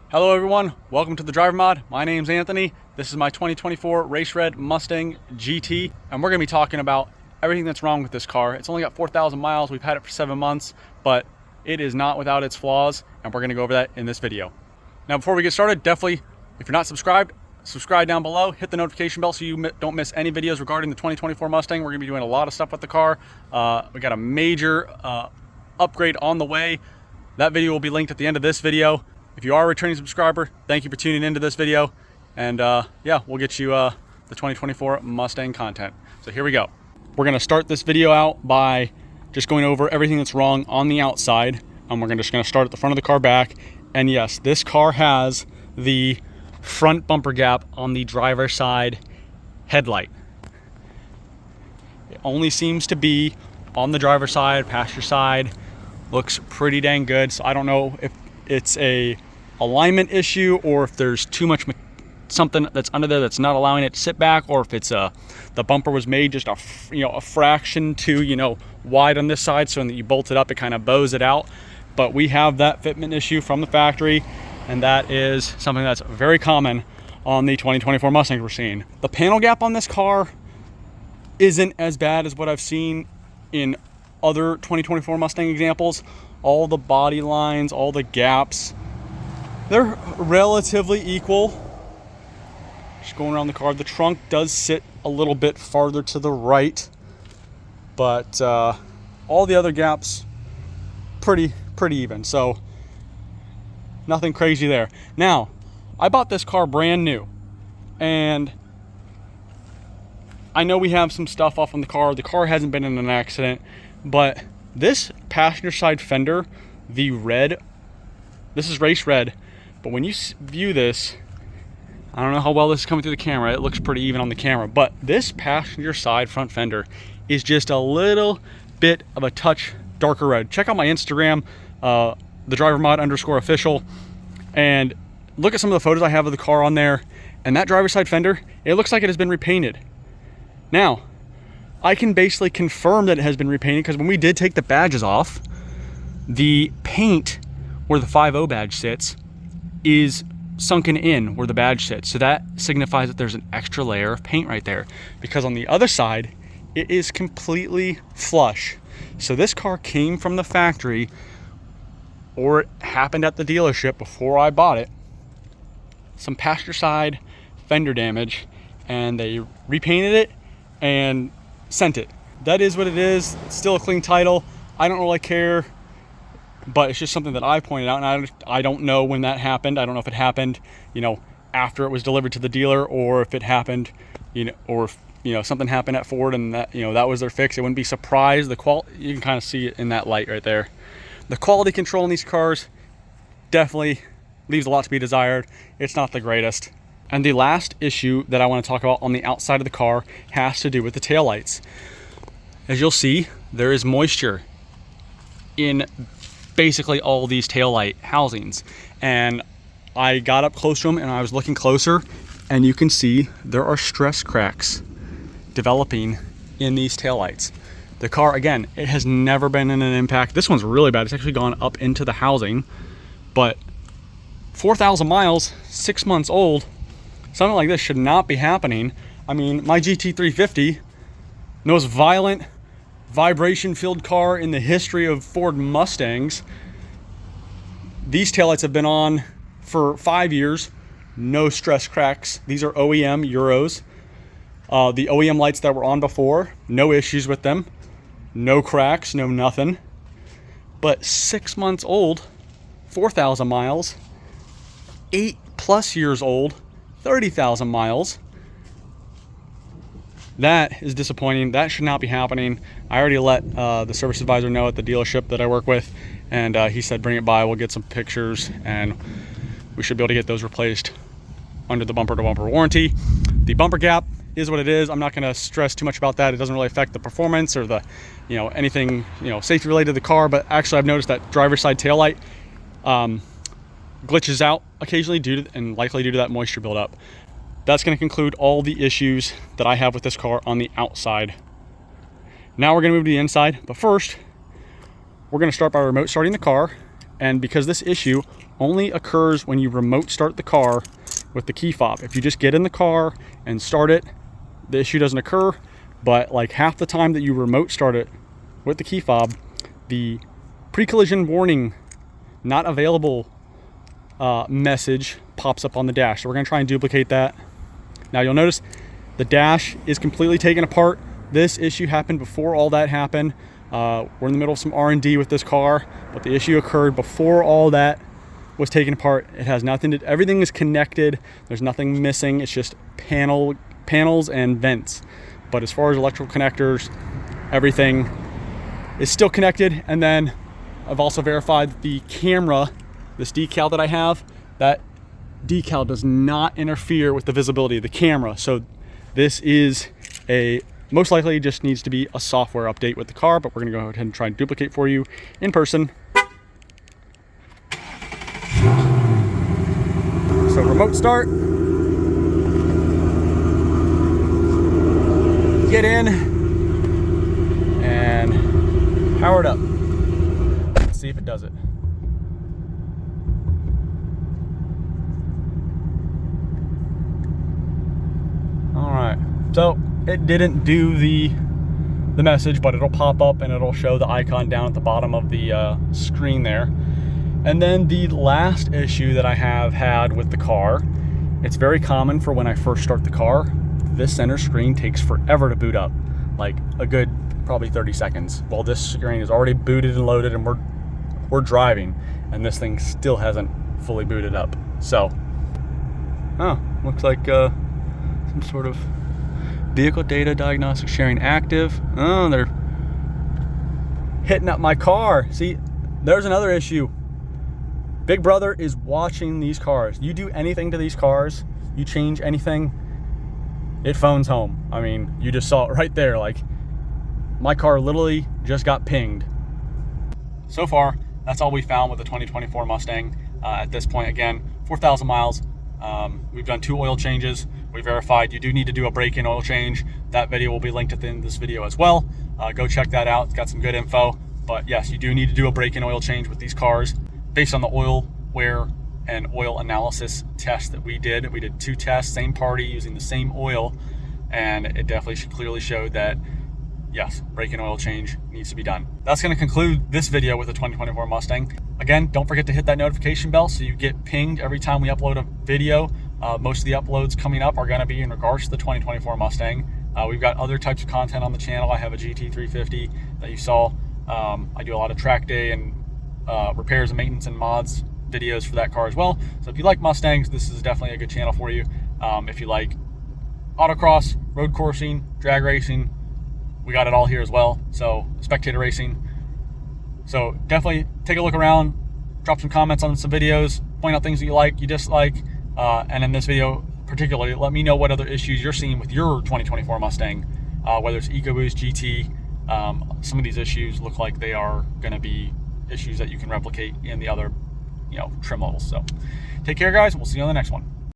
Hello everyone, welcome to the Driver Mod. My name's Anthony. This is my 2024 Race Red Mustang GT, and we're gonna be talking about everything that's wrong with this car. It's only got 4,000 miles, we've had it for 7 months, but it is not without its flaws, and we're gonna go over that in this video. Now before we get started, definitely, if you're not subscribed, subscribe down below, hit the notification bell so you don't miss any videos regarding the 2024 Mustang. We're gonna be doing a lot of stuff with the car. We got a major upgrade on the way. That video will be linked at the end of this video. If you are a returning subscriber, thank you for tuning into this video. And yeah, we'll get you the 2024 Mustang content. So here we go. We're gonna start this video out by just going over everything that's wrong on the outside. And we're just gonna start at the front of the car back. And yes, this car has the front bumper gap on the driver's side headlight. It only seems to be on the driver's side, passenger side. Looks pretty dang good. So I don't know if it's a alignment issue or if there's too much something that's under there that's not allowing it to sit back, or if it's the bumper was made just a fraction too wide on this side, so when you bolt it up it kind of bows it out. But we have that fitment issue from the factory, and that is something that's very common on the 2024 Mustangs we're seeing. The panel gap on this car isn't as bad as what I've seen in other 2024 Mustang examples. All the body lines, all the gaps, they're relatively equal. Just going around the car, the trunk does sit a little bit farther to the right, but all the other gaps pretty even, so nothing crazy there. Now, I bought this car brand new, and I know we have some stuff off on the car. The car hasn't been in an accident, but this passenger side fender, the red, this is race red, but when you view this, I don't know how well this is coming through the camera. It looks pretty even on the camera, but this passenger side front fender is just a little bit of a touch darker red. Check out my Instagram, the driver mod _official, and look at some of the photos I have of the car on there. And that driver's side fender, it looks like it has been repainted. Now, I can basically confirm that it has been repainted because when we did take the badges off, the paint where the 5.0 badge sits is sunken in where the badge sits. So that signifies that there's an extra layer of paint right there, because on the other side, it is completely flush. So this car came from the factory, or it happened at the dealership before I bought it, some passenger side fender damage, and they repainted it and sent it. That is what it is. It's still a clean title. I don't really care, but it's just something that I pointed out, and I don't know when that happened. I don't know if it happened, after it was delivered to the dealer, or if it happened, or if, something happened at Ford and that, that was their fix. It wouldn't be surprised. You can kind of see it in that light right there. The quality control in these cars definitely leaves a lot to be desired. It's not the greatest. And the last issue that I want to talk about on the outside of the car has to do with the taillights. As you'll see, there is moisture in basically all these taillight housings. And I got up close to them and I was looking closer, and you can see there are stress cracks developing in these taillights. The car, again, it has never been in an impact. This one's really bad. It's actually gone up into the housing, but 4,000 miles, 6 months old, something like this should not be happening. I mean, my GT350, the most violent, vibration-filled car in the history of Ford Mustangs. These taillights have been on for 5 years, no stress cracks. These are OEM Euros. The OEM lights that were on before, no issues with them, no cracks, no nothing. But 6 months old, 4,000 miles, 8+ years old, 30,000 miles. That is disappointing. That should not be happening. I already let the service advisor know at the dealership that I work with, and he said bring it by, we'll get some pictures, and we should be able to get those replaced under the bumper-to-bumper warranty. The bumper gap is what it is. I'm not going to stress too much about that. It doesn't really affect the performance or the anything safety related to the car. But actually, I've noticed that driver's side taillight glitches out occasionally likely due to that moisture buildup. That's going to conclude all the issues that I have with this car on the outside. Now we're going to move to the inside, but first we're going to start by remote starting the car. And because this issue only occurs when you remote start the car with the key fob. If you just get in the car and start it, the issue doesn't occur. But like half the time that you remote start it with the key fob, the pre-collision warning not available message pops up on the dash. So we're gonna try and duplicate that. Now you'll notice the dash is completely taken apart. This issue happened before all that happened. We're in the middle of some R&D with this car, but the issue occurred before all that was taken apart. It has nothing to, everything is connected. There's nothing missing. It's just panels and vents. But as far as electrical connectors, everything is still connected. And then I've also verified the camera, this decal that I have, that decal does not interfere with the visibility of the camera. So this is most likely just needs to be a software update with the car, but we're gonna go ahead and try and duplicate for you in person. So remote start, get in and power it up. Let's see if it does it. All right, so it didn't do the message, but it'll pop up and it'll show the icon down at the bottom of the screen there. And then the last issue that I have had with the car, it's very common for when I first start the car, this center screen takes forever to boot up, like a good probably 30 seconds. Well, this screen is already booted and loaded and we're driving, and this thing still hasn't fully booted up. So, oh, looks like some sort of vehicle data diagnostic sharing active. Oh, they're hitting up my car. See, there's another issue. Big Brother is watching these cars. You do anything to these cars, you change anything, it phones home. I mean, you just saw it right there. Like, my car literally just got pinged. So far, that's all we found with the 2024 Mustang. At this point, again, 4,000 miles. We've done 2 oil changes. We verified you do need to do a break-in oil change. That video will be linked at the end of this video as well. Go check that out. It's got some good info. But yes, you do need to do a break-in oil change with these cars. Based on the oil wear and oil analysis test that we did 2 tests, same party, using the same oil, and it definitely clearly showed that yes, break-in oil change needs to be done. That's going to conclude this video with the 2024 Mustang. Again, don't forget to hit that notification bell so you get pinged every time we upload a video. Most of the uploads coming up are going to be in regards to the 2024 Mustang. We've got other types of content on the channel. I have a GT 350 that you saw. I do a lot of track day and repairs and maintenance and mods videos for that car as well. So if you like Mustangs, this is definitely a good channel for you. If you like autocross, road coursing, drag racing, we got it all here as well. So spectator racing. So definitely take a look around, drop some comments on some videos, point out things that you like, you dislike, and in this video particularly, let me know what other issues you're seeing with your 2024 Mustang, whether it's EcoBoost, GT. Some of these issues look like they are going to be issues that you can replicate in the other, trim levels. So take care, guys. We'll see you on the next one.